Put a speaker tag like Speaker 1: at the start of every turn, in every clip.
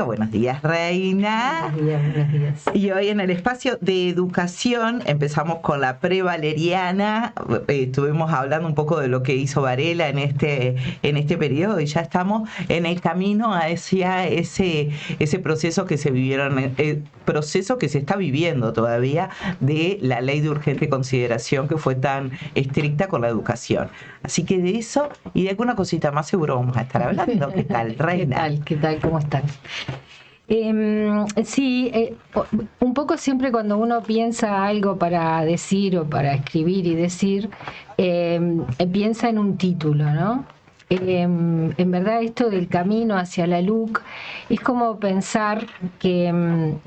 Speaker 1: Buenos días, Reina.
Speaker 2: Buenos días, buenos días.
Speaker 1: Y hoy en el espacio de educación empezamos con la pre-valeriana. Estuvimos hablando un poco de lo que hizo Varela en este periodo y ya estamos en el camino hacia ese proceso que se vivieron, el proceso que se está viviendo todavía de la ley de urgente consideración que fue tan estricta con la educación. Así que de eso y de alguna cosita más seguro vamos a estar hablando. ¿Qué tal, Reina?
Speaker 2: ¿Qué tal? ¿Cómo están? Sí, un poco siempre cuando uno piensa algo para decir o para escribir y decir, piensa en un título, ¿no? En verdad esto del camino hacia la LUC es como pensar que en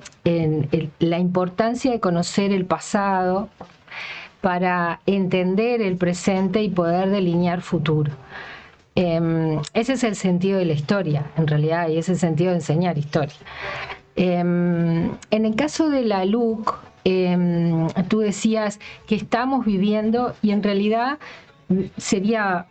Speaker 2: la importancia de conocer el pasado para entender el presente y poder delinear futuro. Ese es el sentido de la historia, en realidad, y ese es el sentido de enseñar historia. En el caso de la LUC, tú decías que estamos viviendo, y en realidad sería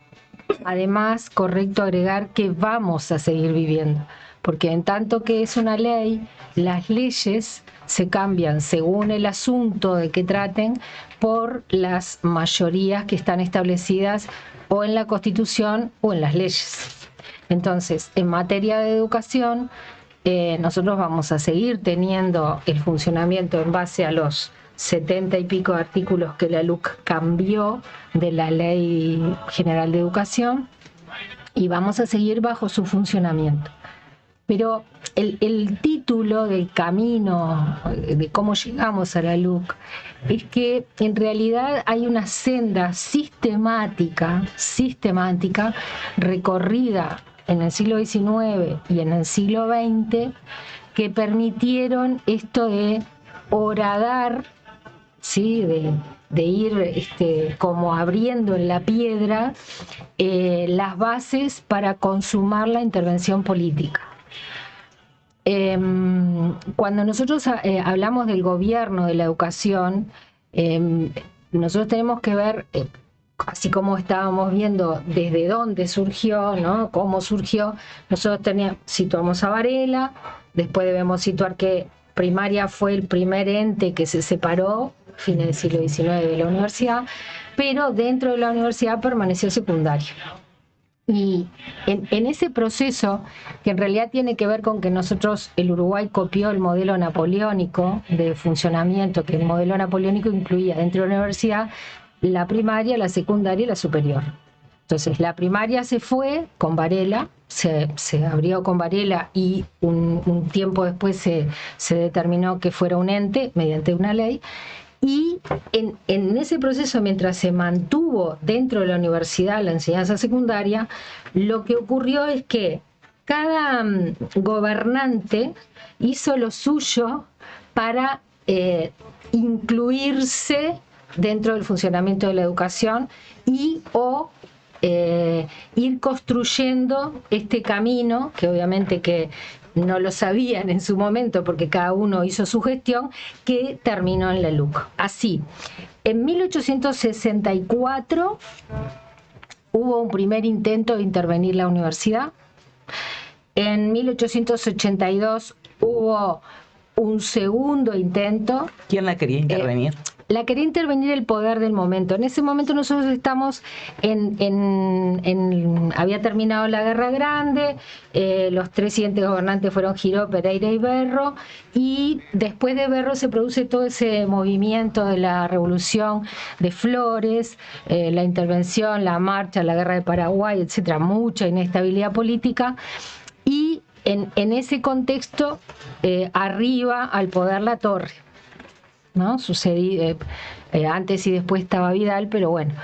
Speaker 2: además correcto agregar que vamos a seguir viviendo, porque en tanto que es una ley, las leyes se cambian según el asunto de que traten por las mayorías que están establecidas o en la Constitución o en las leyes. Entonces, en materia de educación, nosotros vamos a seguir teniendo el funcionamiento en base a los 70 y pico de artículos que la LUC cambió de la Ley General de Educación y vamos a seguir bajo su funcionamiento. Pero el título del camino, de cómo llegamos a la LUC, es que en realidad hay una senda sistemática recorrida en el siglo XIX y en el siglo XX que permitieron esto de horadar, ¿sí? de ir como abriendo en la piedra las bases para consumar la intervención política. Cuando nosotros hablamos del gobierno de la educación, nosotros tenemos que ver, así como estábamos viendo desde dónde surgió, ¿no? Cómo surgió, nosotros situamos a Varela, después debemos situar que primaria fue el primer ente que se separó, fines del siglo XIX, de la universidad, pero dentro de la universidad permaneció secundaria. Y en ese proceso, que en realidad tiene que ver con que el Uruguay copió el modelo napoleónico de funcionamiento, que el modelo napoleónico incluía dentro de la universidad la primaria, la secundaria y la superior. Entonces la primaria se fue con Varela, se abrió con Varela y un tiempo después se determinó que fuera un ente mediante una ley. Y en ese proceso, mientras se mantuvo dentro de la universidad la enseñanza secundaria, lo que ocurrió es que cada gobernante hizo lo suyo para incluirse dentro del funcionamiento de la educación y ir construyendo este camino, que obviamente que no lo sabían en su momento porque cada uno hizo su gestión, que terminó en la LUC. Así, en 1864 hubo un primer intento de intervenir la universidad. En 1882 hubo un segundo intento.
Speaker 1: ¿Quién la quería intervenir?
Speaker 2: La quería intervenir el poder del momento. En ese momento nosotros estamos había terminado la Guerra Grande, los tres siguientes gobernantes fueron Giró, Pereira y Berro, y después de Berro se produce todo ese movimiento de la Revolución de Flores, la intervención, la marcha, la Guerra de Paraguay, etcétera, mucha inestabilidad política, y en ese contexto arriba al poder Latorre, ¿no? Sucedió antes y después estaba Vidal, pero bueno,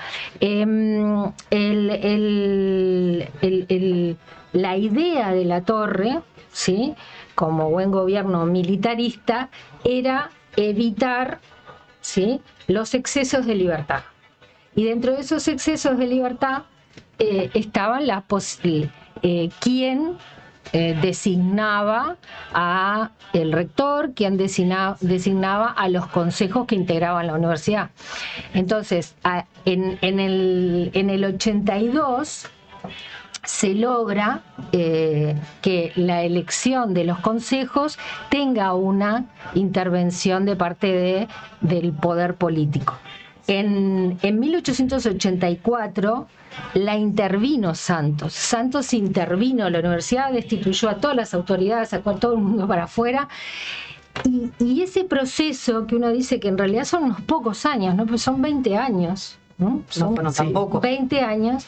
Speaker 2: la idea de Latorre, ¿sí?, como buen gobierno militarista, era evitar, ¿sí?, los excesos de libertad. Y dentro de esos excesos de libertad estaban quién designaba a el rector, quien designaba a los consejos que integraban la universidad. Entonces, en el 82 se logra que la elección de los consejos tenga una intervención de parte del poder político. En 1884 la intervino Santos. Santos intervino, la universidad destituyó a todas las autoridades, sacó a todo el mundo para afuera. Y ese proceso que uno dice que en realidad son unos pocos años, ¿no? Pues son 20 años. ¿no? Son
Speaker 1: tampoco.
Speaker 2: 20 años,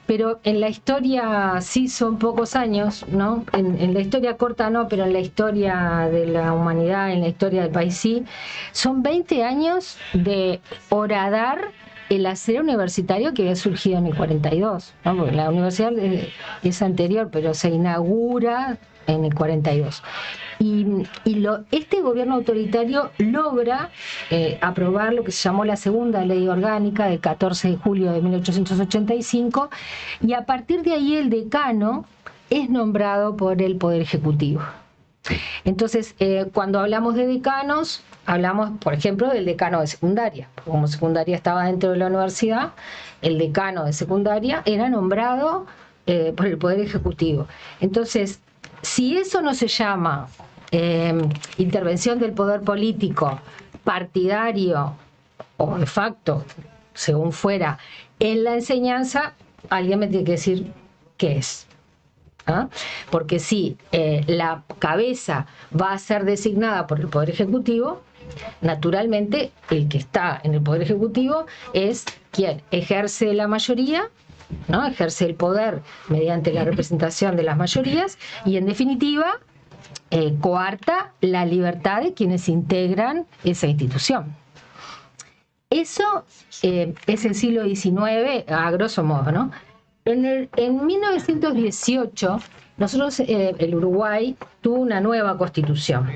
Speaker 2: pero en la historia sí son pocos años, ¿no? En la historia corta no, pero en la historia de la humanidad, en la historia del país sí. Son 20 años de horadar el hacer universitario que había surgido en el 42, ¿no? Porque la universidad es anterior, pero se inaugura en el 42. Este gobierno autoritario logra aprobar lo que se llamó la segunda ley orgánica del 14 de julio de 1885, y a partir de ahí el decano es nombrado por el Poder Ejecutivo. Entonces, cuando hablamos de decanos, hablamos, por ejemplo, del decano de secundaria. Como secundaria estaba dentro de la universidad, el decano de secundaria era nombrado por el Poder Ejecutivo. Entonces, si eso no se llama intervención del poder político, partidario o de facto, según fuera, en la enseñanza, alguien me tiene que decir qué es. ¿Ah? Porque si la cabeza va a ser designada por el Poder Ejecutivo, naturalmente el que está en el Poder Ejecutivo es quien ejerce la mayoría, ¿no? Ejerce el poder mediante la representación de las mayorías y, en definitiva, coarta la libertad de quienes integran esa institución. Eso es el siglo XIX, a grosso modo, ¿no? En 1918, nosotros, el Uruguay, tuvo una nueva constitución.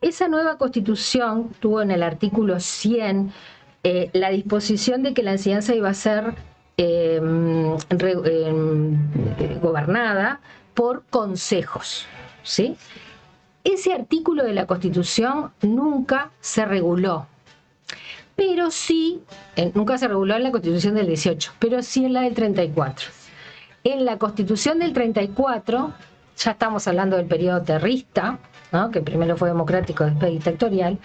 Speaker 2: Esa nueva constitución tuvo en el artículo 100 la disposición de que la enseñanza iba a ser gobernada por consejos, ¿sí? Ese artículo de la Constitución nunca se reguló, pero sí, nunca se reguló en la Constitución del 18, pero sí en la del 34. En la Constitución del 34, ya estamos hablando del periodo terrista, ¿no? Que primero fue democrático, después dictatorial.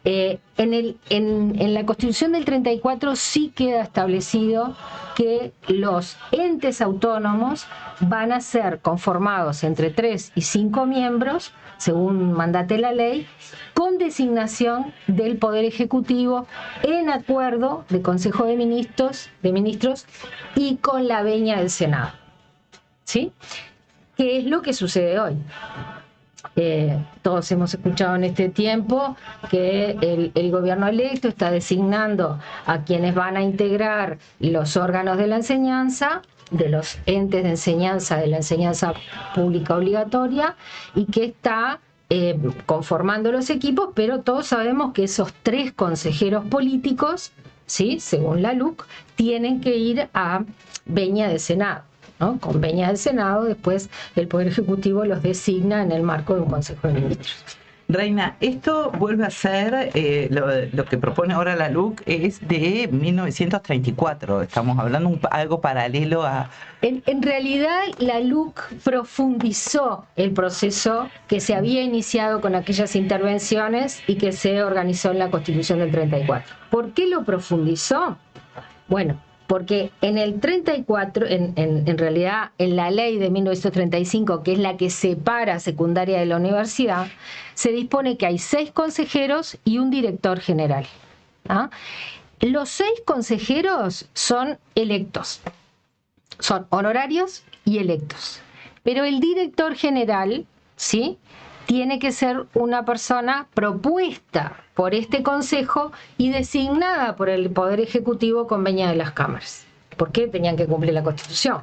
Speaker 2: En la Constitución del 34 sí queda establecido que los entes autónomos van a ser conformados entre 3 y 5 miembros, según mandate la ley, con designación del Poder Ejecutivo en acuerdo de Consejo de Ministros y con la venia del Senado. ¿Sí? ¿Qué es lo que sucede hoy? Todos hemos escuchado en este tiempo que el gobierno electo está designando a quienes van a integrar los órganos de la enseñanza, de los entes de enseñanza, de la enseñanza pública obligatoria, y que está conformando los equipos, pero todos sabemos que esos 3 consejeros políticos, ¿sí?, según la LUC, tienen que ir a venia del Senado, ¿no? Con venia del Senado, después el Poder Ejecutivo los designa en el marco de un Consejo de Ministros.
Speaker 1: Reina, esto vuelve a ser, lo que propone ahora la LUC es de 1934, estamos hablando algo paralelo a...
Speaker 2: En realidad la LUC profundizó el proceso que se había iniciado con aquellas intervenciones y que se organizó en la Constitución del 34. ¿Por qué lo profundizó? Bueno, porque en el 34, en realidad en la ley de 1935, que es la que separa secundaria de la universidad, se dispone que hay 6 consejeros y un director general. ¿Ah? Los 6 consejeros son electos, son honorarios y electos. Pero el director general, ¿sí?, tiene que ser una persona propuesta por este consejo y designada por el Poder Ejecutivo con venia de las cámaras, porque tenían que cumplir la Constitución.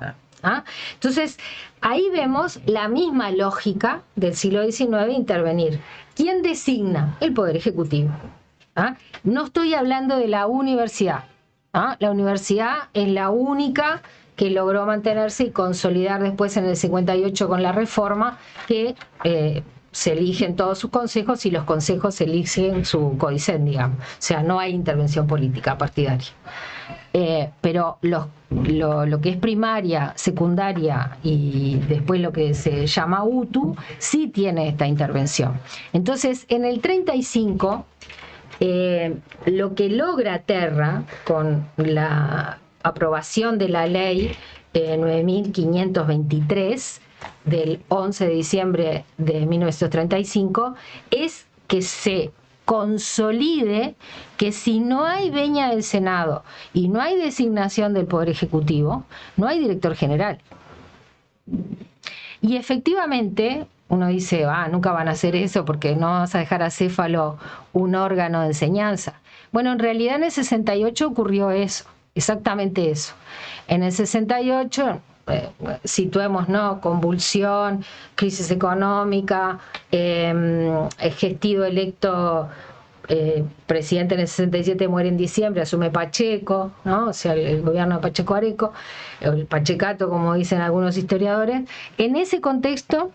Speaker 2: ¿Ah? Entonces, ahí vemos la misma lógica del siglo XIX intervenir. ¿Quién designa? El Poder Ejecutivo. ¿Ah? No estoy hablando de la universidad. ¿Ah? La universidad es la única que logró mantenerse y consolidar después en el 58 con la reforma, que se eligen todos sus consejos y los consejos eligen su codicen, digamos. O sea, no hay intervención política partidaria. pero lo que es primaria, secundaria y después lo que se llama UTU, sí tiene esta intervención. Entonces, en el 35, lo que logra Terra con la aprobación de la ley 9523 del 11 de diciembre de 1935 es que se consolide que si no hay venia del Senado y no hay designación del Poder Ejecutivo, no hay director general. Y efectivamente, uno dice, nunca van a hacer eso porque no vas a dejar a Céfalo un órgano de enseñanza. Bueno, en realidad en el 68 ocurrió eso, exactamente eso. En el 68... situemos, ¿no? Convulsión, crisis económica, Gestido electo presidente en el 67 muere en diciembre, asume Pacheco, ¿no? O sea, el gobierno de Pacheco Areco, el Pachecato, como dicen algunos historiadores. En ese contexto,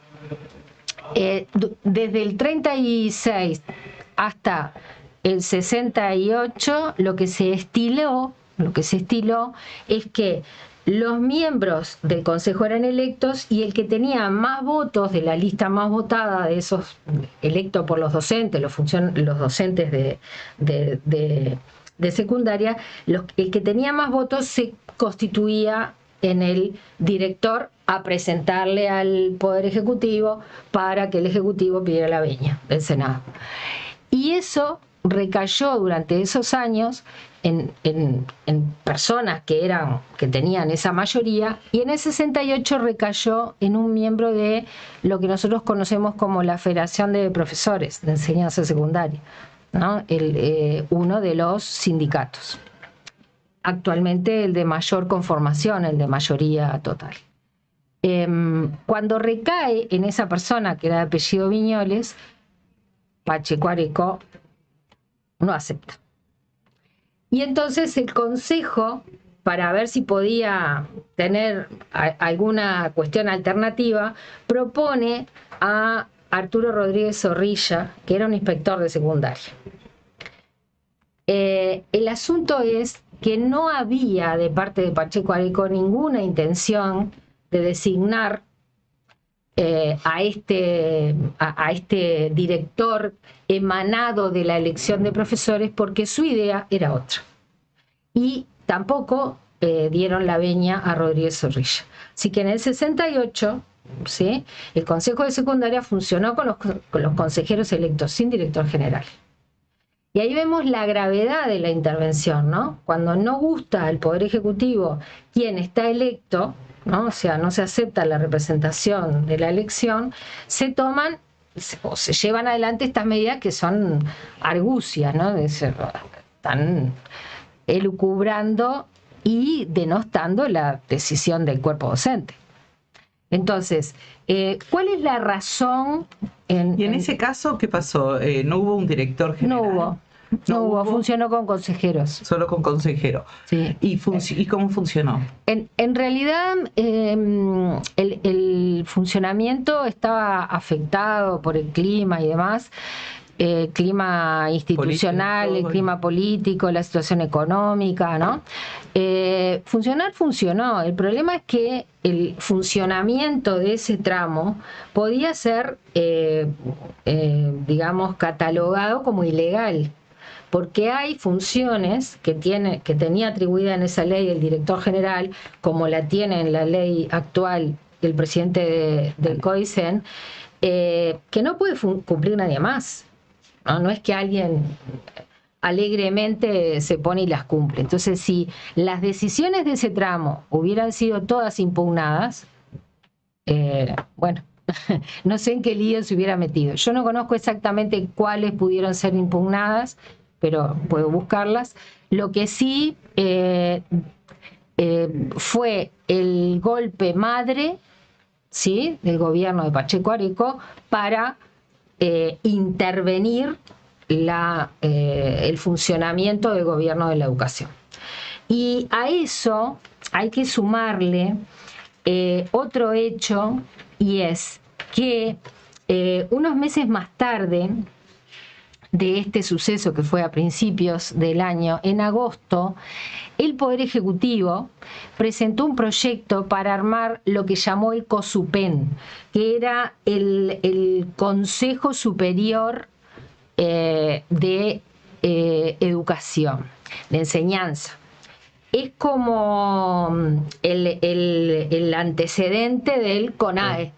Speaker 2: desde el 36 hasta el 68, lo que se estiló es que los miembros del Consejo eran electos y el que tenía más votos de la lista más votada de esos electos por los docentes, los docentes de secundaria, el que tenía más votos se constituía en el director a presentarle al Poder Ejecutivo para que el Ejecutivo pidiera la venia del Senado. Y eso recayó durante esos años en personas que tenían esa mayoría, y en el 68 recayó en un miembro de lo que nosotros conocemos como la Federación de Profesores de Enseñanza Secundaria, ¿no? Uno de los sindicatos. Actualmente el de mayor conformación, el de mayoría total. Cuando recae en esa persona que era de apellido Viñoles, Pacheco Areco no acepta. Y entonces el Consejo, para ver si podía tener alguna cuestión alternativa, propone a Arturo Rodríguez Zorrilla, que era un inspector de secundaria. El asunto es que no había de parte de Pacheco Areco ninguna intención de designar a este director emanado de la elección de profesores, porque su idea era otra. Y tampoco dieron la venia a Rodríguez Zorrilla. Así que en el 68, ¿sí?, el Consejo de Secundaria funcionó con los consejeros electos sin director general. Y ahí vemos la gravedad de la intervención, ¿no? Cuando no gusta al Poder Ejecutivo quien está electo, ¿no? O sea, no se acepta la representación de la elección, se toman o se llevan adelante estas medidas que son argucias, ¿no? Están elucubrando y denostando la decisión del cuerpo docente. Entonces, ¿cuál es la razón?
Speaker 1: Y en ese caso, ¿qué pasó? ¿No hubo un director general?
Speaker 2: No hubo, funcionó con consejeros.
Speaker 1: Solo con consejeros.
Speaker 2: Sí.
Speaker 1: ¿Y cómo funcionó?
Speaker 2: En realidad, el funcionamiento estaba afectado por el clima y demás, el clima institucional, el clima político, la situación económica, ¿no? Funcionó. El problema es que el funcionamiento de ese tramo podía ser, digamos, catalogado como ilegal, porque hay funciones que tenía atribuida en esa ley el director general, como la tiene en la ley actual del presidente del CODICEN, que no puede cumplir nadie más. No es que alguien alegremente se pone y las cumple. Entonces, si las decisiones de ese tramo hubieran sido todas impugnadas, bueno, no sé en qué lío se hubiera metido. Yo no conozco exactamente cuáles pudieron ser impugnadas, pero puedo buscarlas. Lo que sí fue el golpe madre, ¿sí?, del gobierno de Pacheco Areco para intervenir el funcionamiento del gobierno de la educación. Y a eso hay que sumarle otro hecho, y es que unos meses más tarde de este suceso que fue a principios del año, en agosto, el Poder Ejecutivo presentó un proyecto para armar lo que llamó el COSUPEN, que era el Consejo Superior de Educación, de Enseñanza. Es como el antecedente del CONAE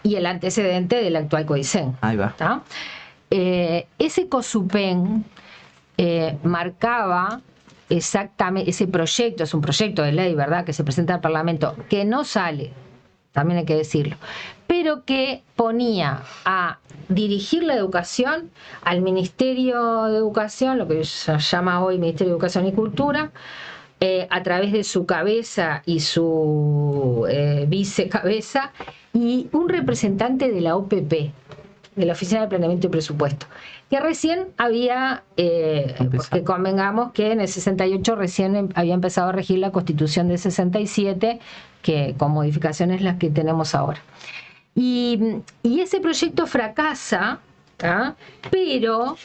Speaker 2: y el antecedente del actual CODICEN.
Speaker 1: Ahí va.
Speaker 2: ¿Tá? Ese COSUPEN marcaba exactamente ese proyecto, es un proyecto de ley, ¿verdad?, que se presenta al Parlamento, que no sale, también hay que decirlo, pero que ponía a dirigir la educación al Ministerio de Educación, lo que se llama hoy Ministerio de Educación y Cultura, a través de su cabeza y su vicecabeza, y un representante de la OPP, de la Oficina de Planeamiento y Presupuesto, que recién había, porque convengamos que en el 68 recién había empezado a regir la Constitución del 67, que con modificaciones las que tenemos ahora. Y ese proyecto fracasa, ¿tá? Pero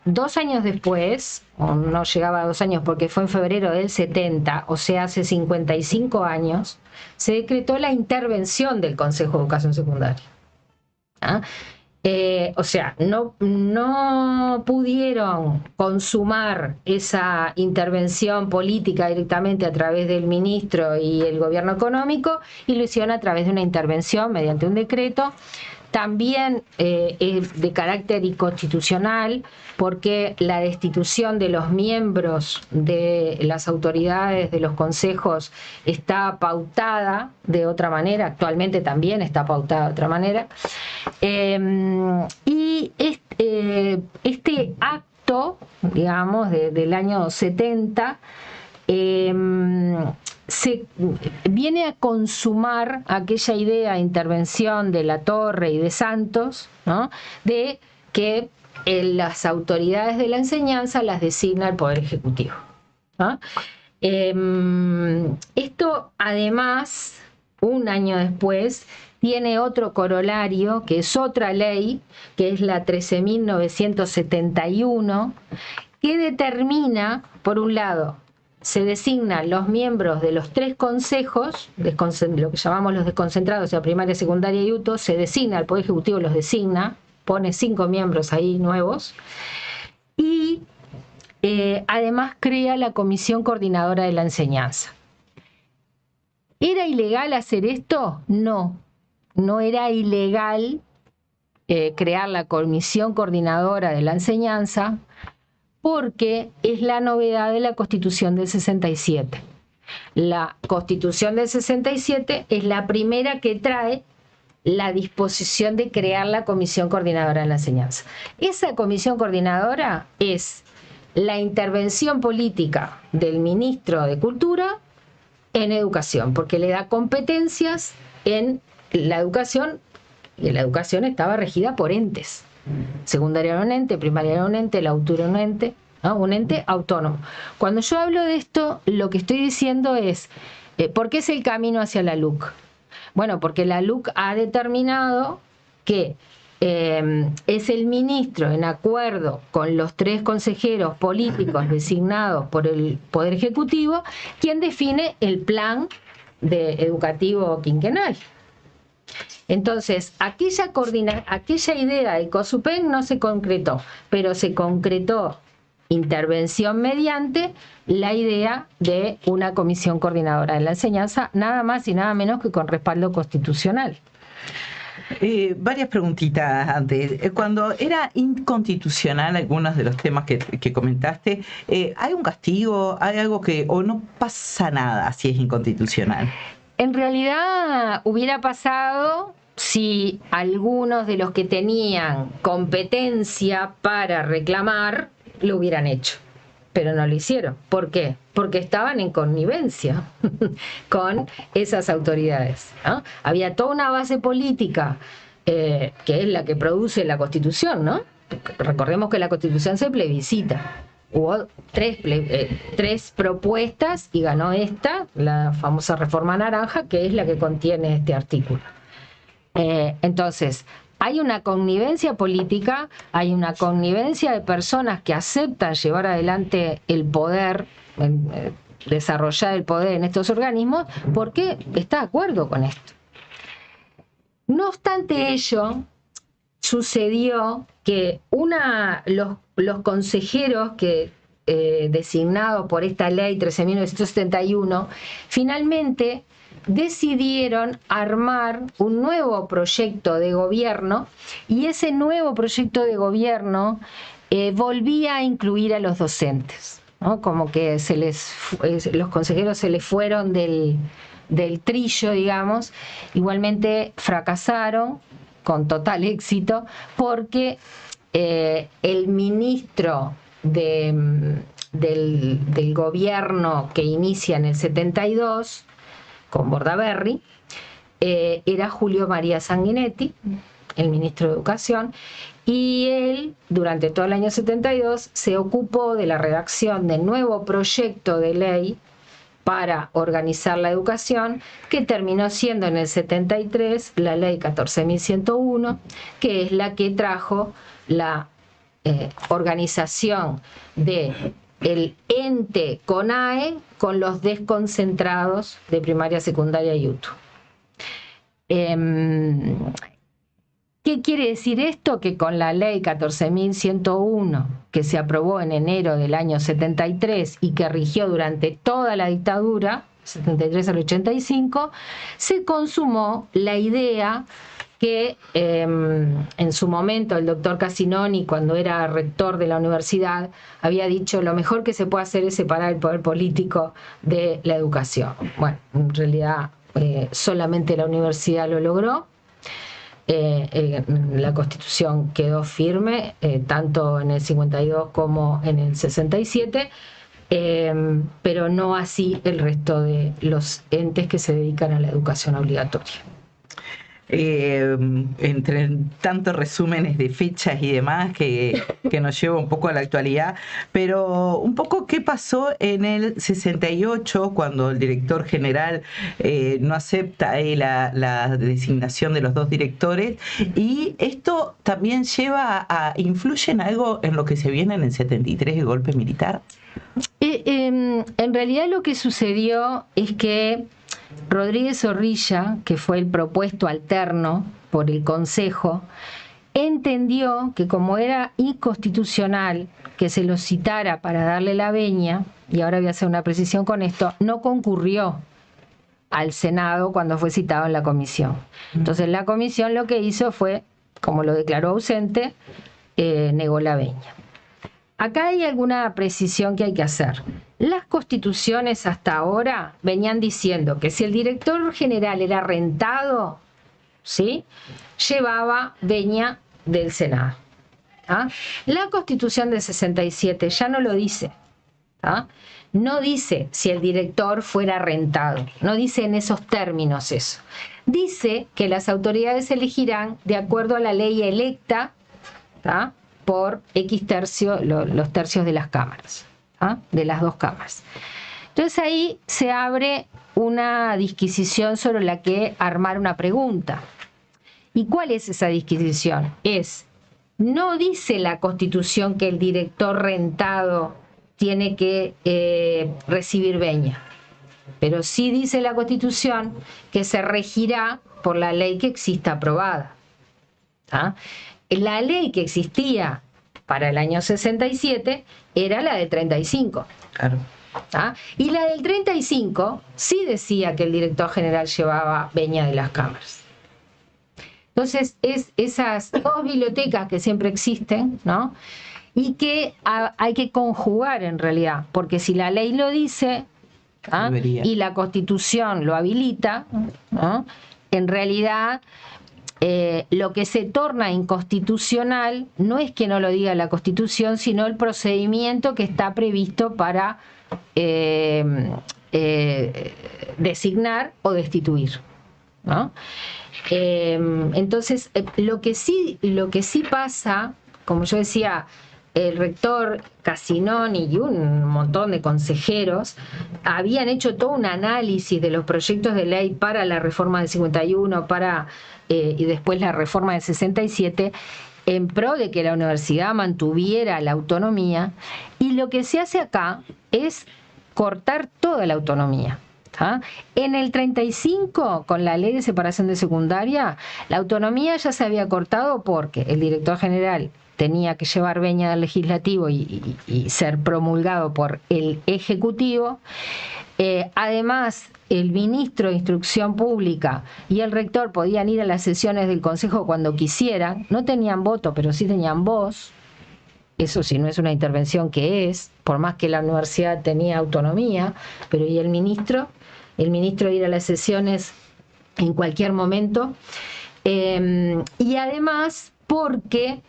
Speaker 2: 2 años después, o no llegaba a 2 años porque fue en febrero del 70, o sea, hace 55 años, se decretó la intervención del Consejo de Educación Secundaria. ¿Ah? O sea, no pudieron consumar esa intervención política directamente a través del ministro y el gobierno económico, y lo hicieron a través de una intervención mediante un decreto. También es de carácter inconstitucional, porque la destitución de los miembros de las autoridades de los consejos está pautada de otra manera, actualmente también está pautada de otra manera. Y este acto, digamos, del año 70, se viene a consumar aquella idea de intervención de Latorre y de Santos, ¿no?, de que las autoridades de la enseñanza las designa el Poder Ejecutivo, ¿no? Esto, además, un año después, tiene otro corolario, que es otra ley, que es la 13.971, que determina, por un lado, se designan los miembros de los 3 consejos, lo que llamamos los desconcentrados, o sea, primaria, secundaria y UTO, se designa, el Poder Ejecutivo los designa, pone 5 miembros ahí nuevos, y además crea la Comisión Coordinadora de la Enseñanza. ¿Era ilegal hacer esto? No era ilegal crear la Comisión Coordinadora de la Enseñanza, porque es la novedad de la Constitución del 67. La Constitución del 67 es la primera que trae la disposición de crear la Comisión Coordinadora de la Enseñanza. Esa Comisión Coordinadora es la intervención política del ministro de Cultura en educación, porque le da competencias en la educación, y la educación estaba regida por entes. Secundaria era un ente, primaria era un ente, la UTU era un ente, ¿no?, un ente autónomo. Cuando yo hablo de esto, lo que estoy diciendo es, ¿por qué es el camino hacia la LUC? Bueno, porque la LUC ha determinado que es el ministro, en acuerdo con los 3 consejeros políticos designados por el Poder Ejecutivo, quien define el plan educativo quinquenal. Entonces, aquella idea del COSUPEN no se concretó, pero se concretó intervención mediante la idea de una Comisión Coordinadora de la Enseñanza, nada más y nada menos que con respaldo constitucional.
Speaker 1: Varias preguntitas antes. Cuando era inconstitucional algunos de los temas que comentaste, ¿hay un castigo? ¿Hay algo o no pasa nada si es inconstitucional?
Speaker 2: En realidad hubiera pasado si algunos de los que tenían competencia para reclamar lo hubieran hecho, pero no lo hicieron. ¿Por qué? Porque estaban en connivencia con esas autoridades, ¿no? Había toda una base política que es la que produce la Constitución, ¿no? Recordemos que la Constitución se plebiscita. Hubo 3 propuestas y ganó esta, la famosa reforma naranja, que es la que contiene este artículo. Entonces, hay una connivencia política, hay una connivencia de personas que aceptan llevar adelante el poder, desarrollar el poder en estos organismos, porque está de acuerdo con esto. No obstante ello, sucedió que los consejeros que designados por esta ley 13.971 finalmente decidieron armar un nuevo proyecto de gobierno, y ese nuevo proyecto de gobierno volvía a incluir a los docentes, ¿no? Como que los consejeros se les fueron del trillo, digamos. Igualmente fracasaron con total éxito, porque el ministro del gobierno que inicia en el 72 con Bordaberry era Julio María Sanguinetti, el ministro de Educación, y él durante todo el año 72 se ocupó de la redacción del nuevo proyecto de ley para organizar la educación, que terminó siendo en el 73 la ley 14.101, que es la que trajo la organización del ente CONAE con los desconcentrados de primaria, secundaria y UTU. ¿Qué quiere decir esto? Que con la ley 14.101, que se aprobó en enero del año 73 y que rigió durante toda la dictadura, 73 al 85, se consumó la idea que en su momento el doctor Casinoni, cuando era rector de la universidad, había dicho: lo mejor que se puede hacer es separar el poder político de la educación. Bueno, en realidad solamente la universidad lo logró. La Constitución quedó firme, tanto en el 52 como en el 67, pero no así el resto de los entes que se dedican a la educación obligatoria.
Speaker 1: Entre tantos resúmenes de fechas y demás que nos lleva un poco a la actualidad, pero un poco qué pasó en el 68 cuando el director general no acepta la designación de los dos directores, y esto también influye en algo en lo que se viene en el 73, el golpe militar.
Speaker 2: En realidad lo que sucedió es que Rodríguez Zorrilla, que fue el propuesto alterno por el Consejo, entendió que como era inconstitucional que se lo citara para darle la venia, y ahora voy a hacer una precisión con esto, no concurrió al Senado cuando fue citado en la comisión. Entonces la comisión lo que hizo fue, como lo declaró ausente, negó la venia. Acá hay alguna precisión que hay que hacer. Las constituciones hasta ahora venían diciendo que si el director general era rentado, ¿sí?, llevaba venia del Senado. ¿Ah? La Constitución del 67 ya no lo dice. ¿Ah? No dice si el director fuera rentado, no dice en esos términos eso. Dice que las autoridades elegirán de acuerdo a la ley electa, ¿ah?, por X tercio, los tercios de las cámaras, ¿ah?, de las dos cámaras. Entonces ahí se abre una disquisición sobre la que armar una pregunta. ¿Y cuál es esa disquisición? No dice la Constitución que el director rentado tiene que recibir venia, pero sí dice la Constitución que se regirá por la ley que exista aprobada. ¿Ah? La ley que existía para el año 67 era la del 35.
Speaker 1: Claro.
Speaker 2: ¿Ah? Y la del 35 sí decía que el director general llevaba venia de las cámaras. Entonces, esas dos bibliotecas que siempre existen, ¿no?, y que hay que conjugar en realidad, porque si la ley lo dice, ¿ah?, y la Constitución lo habilita, ¿no?, en realidad lo que se torna inconstitucional no es que no lo diga la Constitución, sino el procedimiento que está previsto para designar o destituir, ¿no? Entonces, lo que sí pasa, como yo decía, el rector Casinoni y un montón de consejeros habían hecho todo un análisis de los proyectos de ley para la reforma del 51, y después la reforma del 67, en pro de que la universidad mantuviera la autonomía, y lo que se hace acá es cortar toda la autonomía. ¿Ah? En el 35, con la ley de separación de secundaria, la autonomía ya se había cortado porque el director general tenía que llevar veña del legislativo y ser promulgado por el ejecutivo. Además, el ministro de Instrucción Pública y el rector podían ir a las sesiones del Consejo cuando quisieran, no tenían voto, pero sí tenían voz. Eso sí, no es una intervención que es, por más que la universidad tenía autonomía, pero ¿y el ministro? El ministro ir a las sesiones en cualquier momento. Y además porque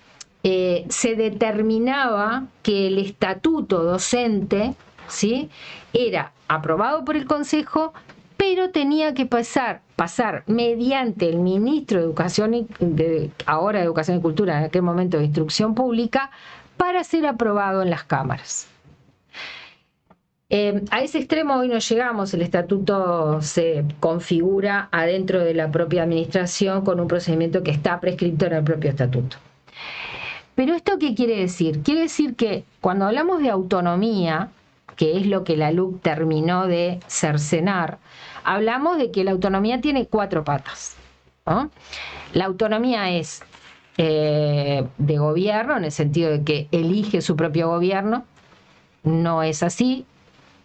Speaker 2: se determinaba que el estatuto docente, ¿sí?, era aprobado por el Consejo, pero tenía que pasar mediante el ministro de Educación, ahora de Educación y Cultura, en aquel momento de Instrucción Pública, para ser aprobado en las cámaras. A ese extremo hoy no llegamos. El estatuto se configura adentro de la propia administración con un procedimiento que está prescrito en el propio estatuto. Pero ¿esto qué quiere decir? Quiere decir que cuando hablamos de autonomía, que es lo que la LUC terminó de cercenar, hablamos de que la autonomía tiene 4 patas, ¿no? La autonomía es de gobierno, en el sentido de que elige su propio gobierno. No es así.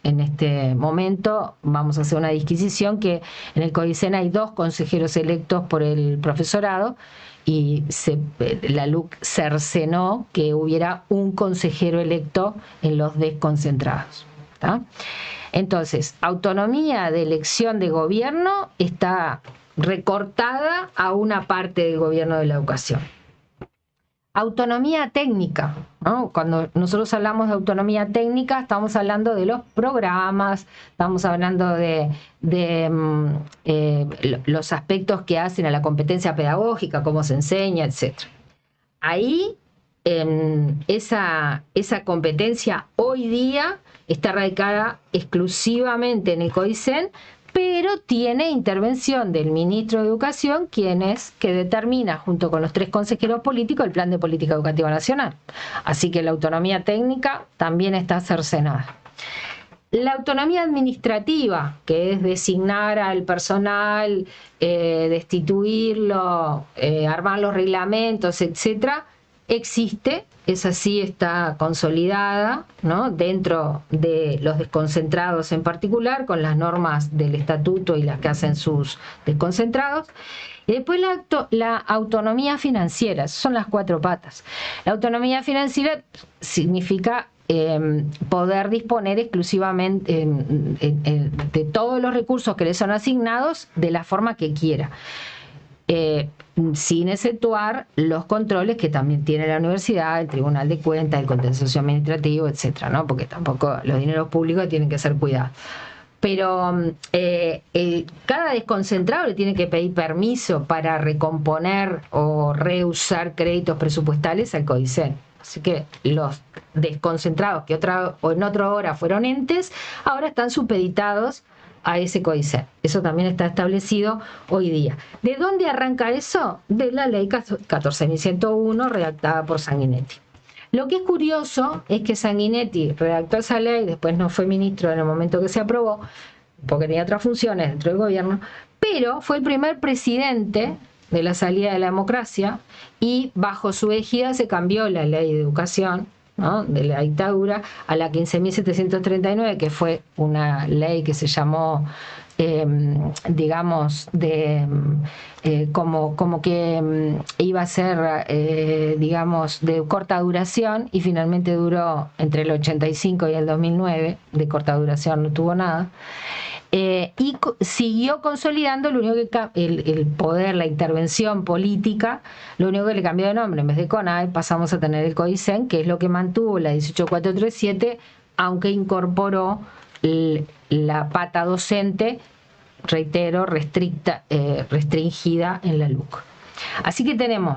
Speaker 2: En este momento vamos a hacer una disquisición que en el CODICEN hay 2 consejeros electos por el profesorado y la LUC cercenó que hubiera un consejero electo en los desconcentrados. ¿Tá? Entonces, autonomía de elección de gobierno está recortada a una parte del gobierno de la educación. Autonomía técnica, ¿no? Cuando nosotros hablamos de autonomía técnica, estamos hablando de los programas, estamos hablando de los aspectos que hacen a la competencia pedagógica, cómo se enseña, etc. Ahí, esa competencia hoy día está radicada exclusivamente en el CODICEN, pero tiene intervención del ministro de Educación, que determina, junto con los 3 consejeros políticos, el Plan de Política Educativa Nacional. Así que la autonomía técnica también está cercenada. La autonomía administrativa, que es designar al personal, destituirlo, armar los reglamentos, etcétera, existe, esa sí está consolidada, ¿no?, dentro de los desconcentrados en particular, con las normas del estatuto y las que hacen sus desconcentrados. Y después la autonomía financiera, esas son las 4 patas. La autonomía financiera significa poder disponer exclusivamente de todos los recursos que le son asignados de la forma que quiera. Sin exceptuar los controles que también tiene la universidad, el Tribunal de Cuentas, el contencioso administrativo, etcétera, ¿no? Porque tampoco los dineros públicos tienen que ser cuidados. Pero cada desconcentrado le tiene que pedir permiso para recomponer o reusar créditos presupuestales al CODICEN. Así que los desconcentrados que en otra hora fueron entes, ahora están supeditados a ese CODICEN. Eso también está establecido hoy día. ¿De dónde arranca eso? De la ley 14.101 redactada por Sanguinetti. Lo que es curioso es que Sanguinetti redactó esa ley, después no fue ministro en el momento que se aprobó, porque tenía otras funciones dentro del gobierno, pero fue el primer presidente de la salida de la democracia y bajo su égida se cambió la ley de educación, ¿no?, de la dictadura a la 15.739, que fue una ley que se llamó, digamos, como que iba a ser, digamos, de corta duración, y finalmente duró entre el 85 y el 2009, de corta duración no tuvo nada. Y siguió consolidando lo único que el poder, la intervención política. Lo único que le cambió de nombre, en vez de CONAE pasamos a tener el CODICEN, que es lo que mantuvo la 18437, aunque incorporó la pata docente, reitero, restringida en la LUC. Así que tenemos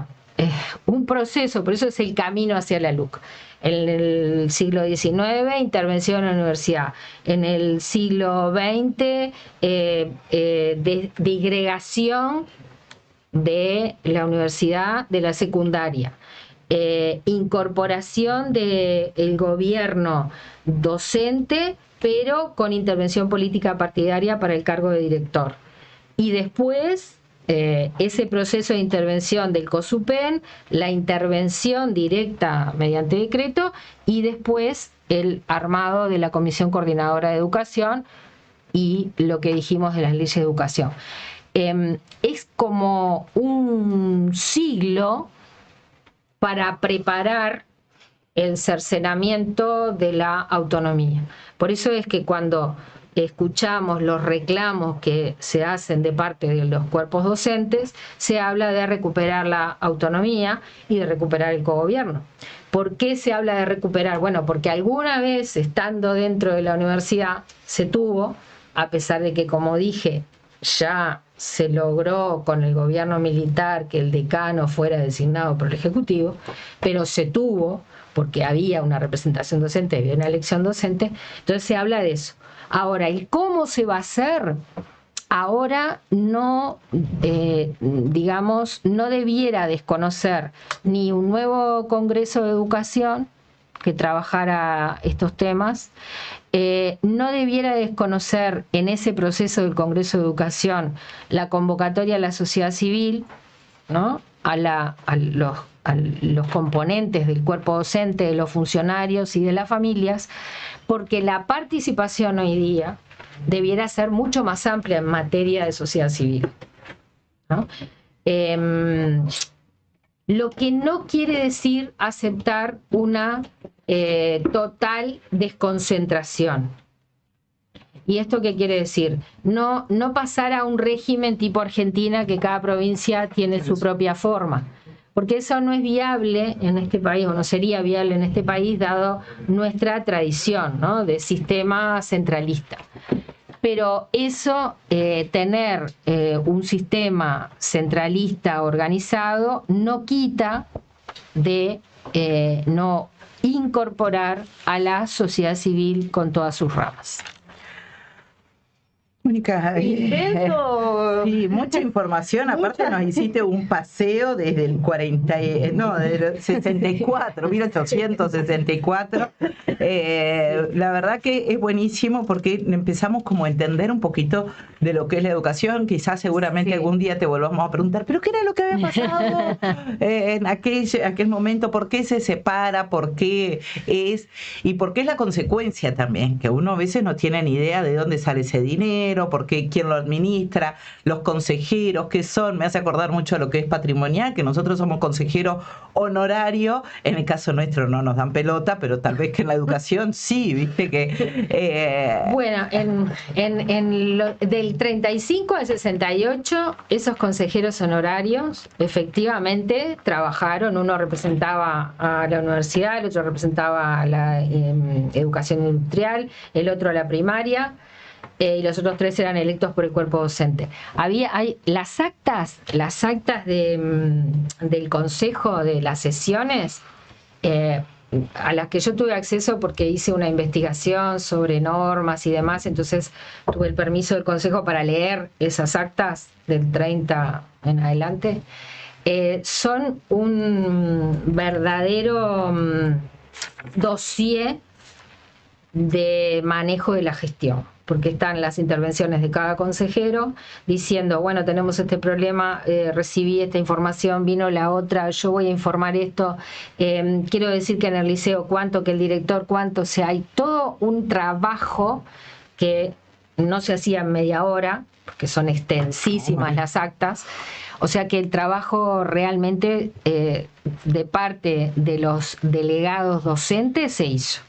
Speaker 2: un proceso, por eso es el camino hacia la LUC. En el siglo XIX, intervención en la universidad. En el siglo XX, disgregación de la universidad de la secundaria. Incorporación del gobierno docente, pero con intervención política partidaria para el cargo de director. Y después ese proceso de intervención del COSUPEN, la intervención directa mediante decreto, y después el armado de la Comisión Coordinadora de Educación y lo que dijimos de las leyes de educación. Es como un siglo para preparar el cercenamiento de la autonomía. Por eso es que cuando escuchamos los reclamos que se hacen de parte de los cuerpos docentes, se habla de recuperar la autonomía y de recuperar el cogobierno. ¿Por qué se habla de recuperar? Bueno, porque alguna vez, estando dentro de la universidad, se tuvo, a pesar de que, como dije, ya se logró con el gobierno militar que el decano fuera designado por el Ejecutivo, pero se tuvo porque había una representación docente, había una elección docente, entonces se habla de eso. Ahora, ¿y cómo se va a hacer? Ahora no, digamos, no debiera desconocer ni un nuevo Congreso de Educación que trabajara estos temas, no debiera desconocer en ese proceso del Congreso de Educación la convocatoria a la sociedad civil, ¿no? a los componentes del cuerpo docente, de los funcionarios y de las familias, porque la participación hoy día debiera ser mucho más amplia en materia de sociedad civil, ¿no? Lo que no quiere decir aceptar una total desconcentración. ¿Y esto qué quiere decir? No pasar a un régimen tipo Argentina, que cada provincia tiene su propia forma, porque eso no es viable en este país, o no sería viable en este país, dado nuestra tradición, ¿no?, de sistema centralista. Pero eso, tener un sistema centralista organizado, no quita de no incorporar a la sociedad civil con todas sus ramas.
Speaker 1: Mónica, sí, mucha información. Aparte nos hiciste un paseo desde el 64, 1864. La verdad que es buenísimo porque empezamos como a entender un poquito de lo que es la educación. Quizás seguramente algún día te volvamos a preguntar, ¿pero qué era lo que había pasado en aquel momento? ¿Por qué se separa? ¿Por qué es? Y por qué es la consecuencia también, que uno a veces no tiene ni idea de dónde sale ese dinero, porque quién lo administra, los consejeros, qué son. Me hace acordar mucho a lo que es patrimonial, que nosotros somos consejeros honorarios. En el caso nuestro no nos dan pelota, pero tal vez que en la educación sí, viste que...
Speaker 2: Bueno, del 35 al 68, esos consejeros honorarios efectivamente trabajaron. Uno representaba a la universidad, el otro representaba a la educación industrial, el otro a la primaria, y los otros tres eran electos por el cuerpo docente. Hay las actas del consejo, de las sesiones, a las que yo tuve acceso porque hice una investigación sobre normas y demás, entonces tuve el permiso del consejo para leer esas actas del 30 en adelante. Son un verdadero dossier de manejo de la gestión, porque están las intervenciones de cada consejero diciendo, bueno, tenemos este problema, recibí esta información, vino la otra, yo voy a informar esto, quiero decir que en el liceo cuánto, que el director cuánto. O sea, hay todo un trabajo que no se hacía en media hora, porque son extensísimas las actas. O sea que el trabajo realmente de parte de los delegados docentes se hizo.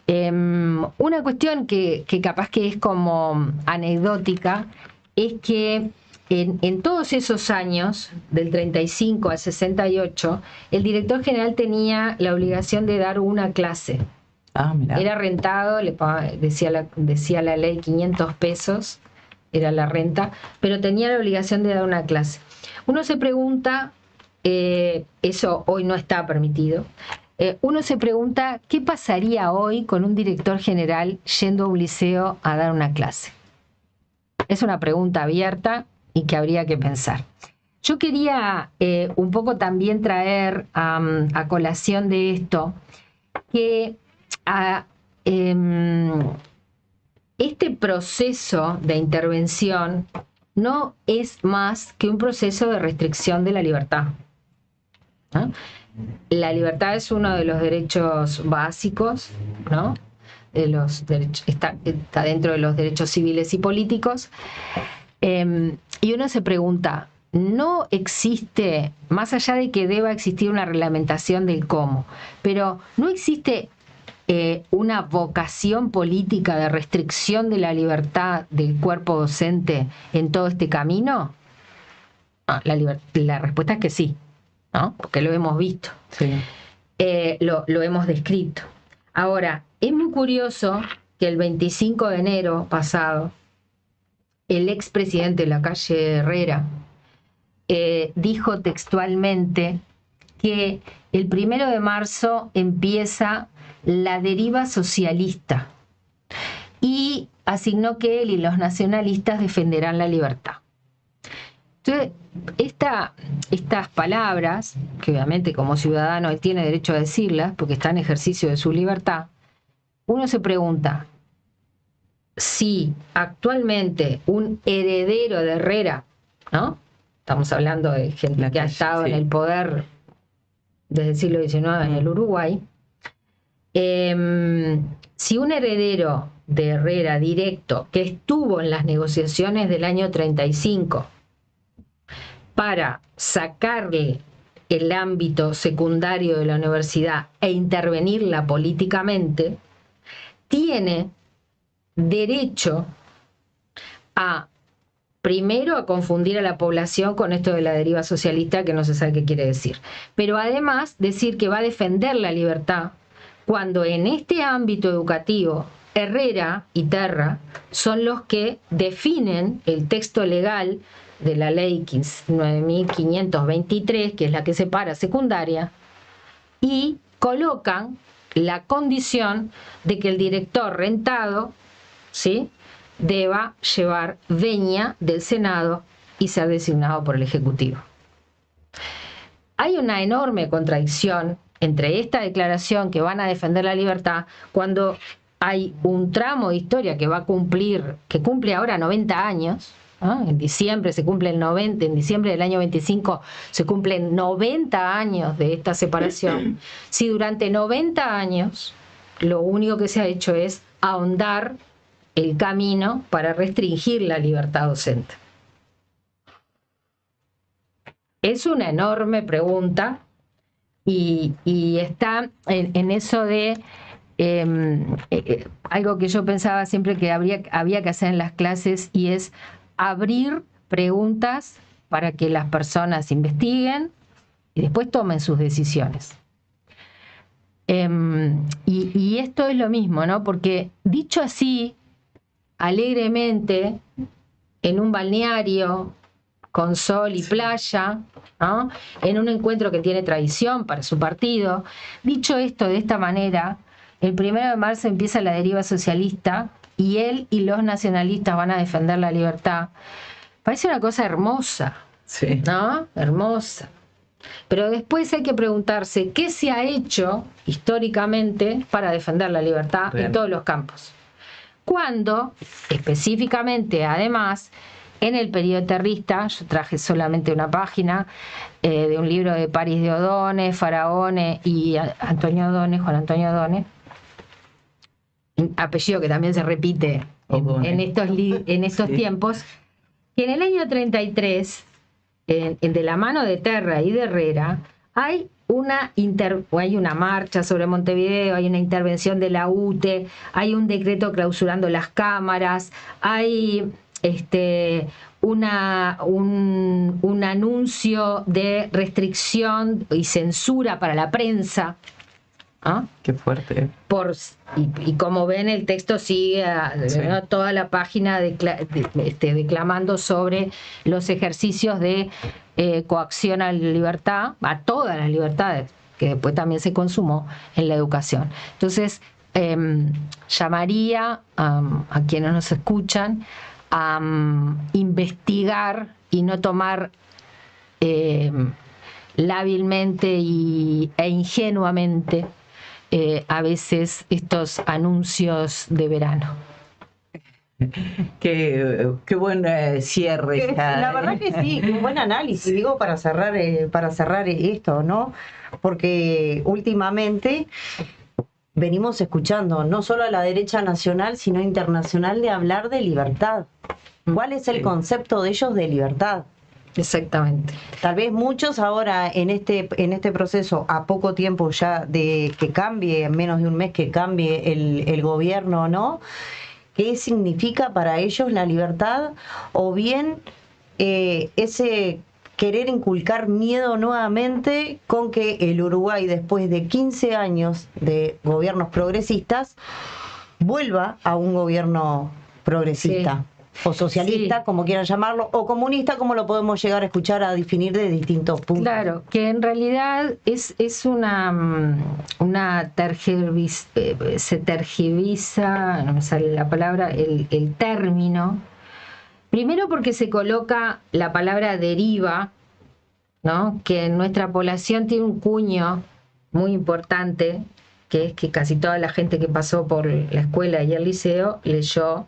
Speaker 2: Una cuestión que capaz que es como anecdótica es que en todos esos años, del 35 al 68, el director general tenía la obligación de dar una clase. Era rentado, decía la ley, 500 pesos era la renta, pero tenía la obligación de dar una clase. Uno se pregunta Eso hoy no está permitido. Uno se pregunta, ¿qué pasaría hoy con un director general yendo a un liceo a dar una clase? Es una pregunta abierta y que habría que pensar. Yo quería un poco también traer a colación de esto que este proceso de intervención no es más que un proceso de restricción de la libertad, ¿no? La libertad es uno de los derechos básicos, ¿no? Está dentro de los derechos civiles y políticos. Y uno se pregunta, no existe, más allá de que deba existir una reglamentación del cómo, pero no existe una vocación política de restricción de la libertad del cuerpo docente en todo este camino. La respuesta es que sí, ¿no? Porque lo hemos visto,
Speaker 1: Sí.
Speaker 2: lo hemos descrito. Ahora, es muy curioso que el 25 de enero pasado, el expresidente Lacalle Herrera dijo textualmente que el 1 de marzo empieza la deriva socialista y asignó que él y los nacionalistas defenderán la libertad. Entonces, estas palabras, que obviamente como ciudadano él tiene derecho a decirlas porque está en ejercicio de su libertad, uno se pregunta si actualmente un heredero de Herrera, ¿no? Estamos hablando de gente que ha estado en el poder desde el siglo XIX en el Uruguay, si un heredero de Herrera directo que estuvo en las negociaciones del año 35 para sacarle el ámbito secundario de la universidad e intervenirla políticamente, tiene derecho a, primero, a confundir a la población con esto de la deriva socialista que no se sabe qué quiere decir, pero además decir que va a defender la libertad cuando en este ámbito educativo Herrera y Terra son los que definen el texto legal de la ley 9523, que es la que separa secundaria, y colocan la condición de que el director rentado, ¿sí?, deba llevar venia del Senado y ser designado por el Ejecutivo. Hay una enorme contradicción entre esta declaración que van a defender la libertad cuando hay un tramo de historia que cumple ahora 90 años, ¿no? En diciembre se cumple en diciembre del año 25 se cumplen 90 años de esta separación. Si durante 90 años lo único que se ha hecho es ahondar el camino para restringir la libertad docente. Es una enorme pregunta y está en eso de algo que yo pensaba siempre que había que hacer en las clases, y es abrir preguntas para que las personas investiguen y después tomen sus decisiones. Y esto es lo mismo, ¿no? Porque dicho así, alegremente, en un balneario con sol y playa, ¿no?, en un encuentro que tiene tradición para su partido, dicho esto de esta manera, el 1 de marzo empieza la deriva socialista y él y los nacionalistas van a defender la libertad. Parece una cosa hermosa,
Speaker 1: Sí.
Speaker 2: ¿no? Hermosa. Pero después hay que preguntarse qué se ha hecho históricamente para defender la libertad en todos los campos. Cuando, específicamente, además, en el periodo terrista, yo traje solamente una página de un libro de París de O'Donnell, Faraone y Juan Antonio O'Donnell, apellido que también se repite en estos
Speaker 1: Sí.
Speaker 2: tiempos, que en el año 33, de la mano de Terra y de Herrera, hay una marcha sobre Montevideo, hay una intervención de la UTE, hay un decreto clausurando las cámaras, hay un anuncio de restricción y censura para la prensa, ¿Ah?
Speaker 1: Qué fuerte.
Speaker 2: Y como ven, el texto sigue ¿no? Toda la página declamando sobre los ejercicios de coacción a la libertad, a todas las libertades, que después también se consumó en la educación. Entonces, llamaría a quienes nos escuchan a investigar y no tomar lábilmente e ingenuamente a veces estos anuncios de verano.
Speaker 1: Qué buen cierre.
Speaker 3: La verdad que sí, un buen análisis, digo, para cerrar esto, ¿no? Porque últimamente venimos escuchando no solo a la derecha nacional, sino internacional, de hablar de libertad. ¿Cuál es el concepto de ellos de libertad?
Speaker 2: Exactamente.
Speaker 3: Tal vez muchos ahora en este proceso, a poco tiempo ya de que cambie, en menos de un mes que cambie el gobierno, ¿no? ¿Qué significa para ellos la libertad? O bien ese querer inculcar miedo nuevamente con que el Uruguay, después de 15 años de gobiernos progresistas, vuelva a un gobierno progresista. Sí. O socialista, sí, como quieran llamarlo, o comunista, como lo podemos llegar a escuchar a definir de distintos puntos.
Speaker 2: Claro, que en realidad es una se tergiversa, no me sale la palabra, el término. Primero porque se coloca la palabra deriva, ¿no? Que en nuestra población tiene un cuño muy importante, que es que casi toda la gente que pasó por la escuela y el liceo leyó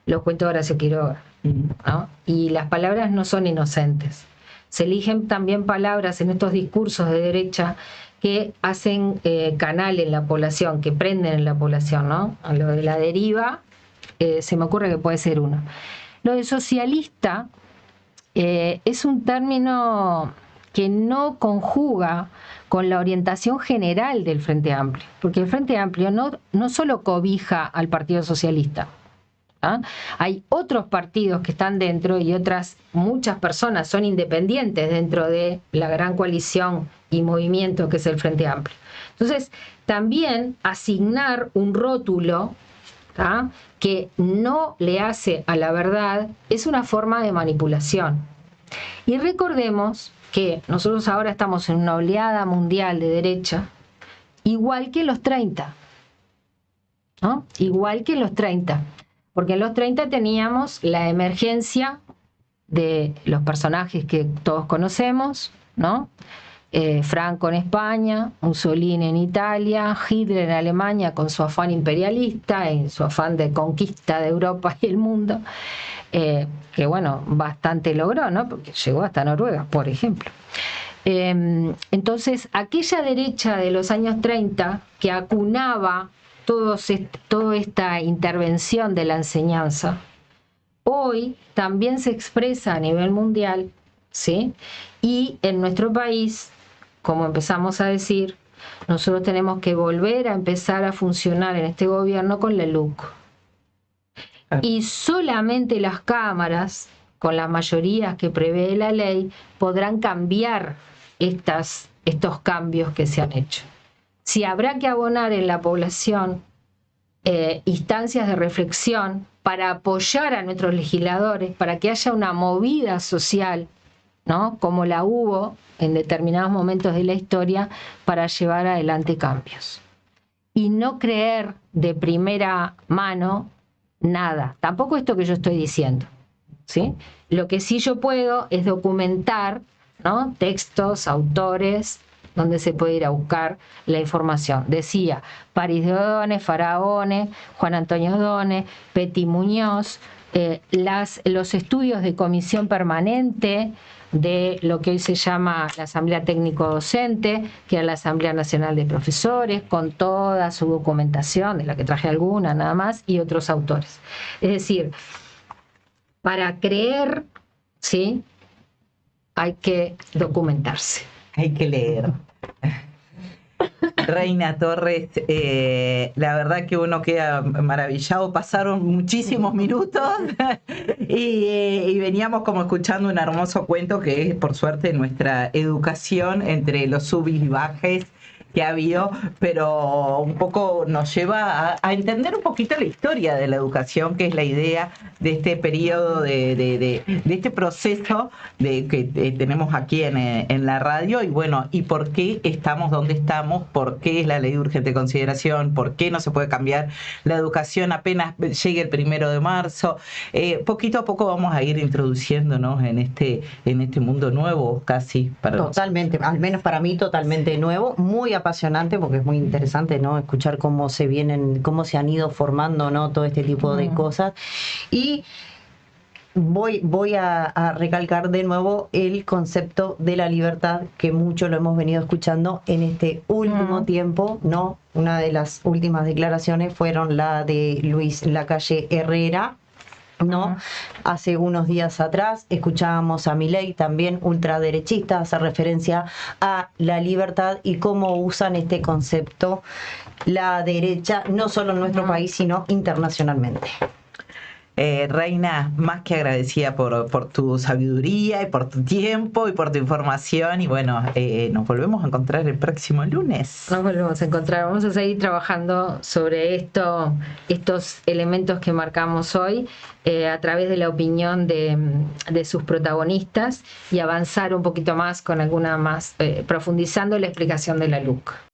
Speaker 2: los cuentos de Horacio Quiroga, ¿no? Y las palabras no son inocentes. Se eligen también palabras en estos discursos de derecha que hacen canal en la población, que prenden en la población, ¿no? A lo de la deriva, se me ocurre que puede ser uno. Lo de socialista es un término que no conjuga con la orientación general del Frente Amplio, porque el Frente Amplio no solo cobija al Partido Socialista. ¿Ah? Hay otros partidos que están dentro y muchas personas son independientes dentro de la gran coalición y movimiento que es el Frente Amplio. Entonces, también asignar un rótulo, ¿ah?, que no le hace a la verdad es una forma de manipulación. Y recordemos que nosotros ahora estamos en una oleada mundial de derecha, igual que en los 30, ¿no? Igual que en los 30. Porque en los 30 teníamos la emergencia de los personajes que todos conocemos, ¿no? Franco en España, Mussolini en Italia, Hitler en Alemania con su afán imperialista, en su afán de conquista de Europa y el mundo, que bueno, bastante logró, ¿no? Porque llegó hasta Noruega, por ejemplo. Entonces, aquella derecha de los años 30 que acunaba toda esta intervención de la enseñanza, hoy también se expresa a nivel mundial, ¿sí? Y en nuestro país, como empezamos a decir, nosotros tenemos que volver a empezar a funcionar en este gobierno con la LUC. Y solamente las cámaras, con las mayorías que prevé la ley, podrán cambiar estos cambios que se han hecho. Si habrá que abonar en la población instancias de reflexión para apoyar a nuestros legisladores, para que haya una movida social, ¿no?, como la hubo en determinados momentos de la historia, para llevar adelante cambios. Y no creer de primera mano nada, tampoco esto que yo estoy diciendo, ¿sí? Lo que sí yo puedo es documentar, ¿no?, textos, autores, donde se puede ir a buscar la información. Decía París de O'Donnell, Faraone, Juan Antonio O'Donnell, Petty Muñoz, los estudios de comisión permanente de lo que hoy se llama la Asamblea Técnico Docente, que era la Asamblea Nacional de Profesores, con toda su documentación, de la que traje alguna nada más, y otros autores. Es decir, para creer, ¿sí?, hay que documentarse.
Speaker 1: Hay que leer. Reina Torres, la verdad que uno queda maravillado. Pasaron muchísimos minutos y veníamos como escuchando un hermoso cuento que es, por suerte, nuestra educación entre los subis y bajes que ha habido, pero un poco nos lleva a entender un poquito la historia de la educación, que es la idea de este periodo, de este proceso que tenemos aquí en la radio, y bueno, y por qué estamos donde estamos, por qué es la ley de urgente consideración, por qué no se puede cambiar la educación apenas llegue el 1 de marzo. Poquito a poco vamos a ir introduciéndonos en este mundo nuevo, casi.
Speaker 3: Totalmente, al menos para mí totalmente nuevo, muy apasionante, porque es muy interesante, ¿no? Escuchar cómo se han ido formando, ¿no? Todo este tipo de cosas. Y voy a recalcar de nuevo el concepto de la libertad, que mucho lo hemos venido escuchando en este último tiempo, ¿no? Una de las últimas declaraciones fueron la de Luis Lacalle Herrera, ¿no? Hace unos días atrás escuchábamos a Milei, también ultraderechista, hace referencia a la libertad y cómo usan este concepto la derecha, no solo en nuestro país, sino internacionalmente.
Speaker 1: Reina, más que agradecida por tu sabiduría y por tu tiempo y por tu información, y bueno, nos volvemos a encontrar el próximo lunes.
Speaker 2: Nos volvemos a encontrar, vamos a seguir trabajando sobre estos elementos que marcamos hoy a través de la opinión de sus protagonistas, y avanzar un poquito más con alguna más, profundizando la explicación de la LUC.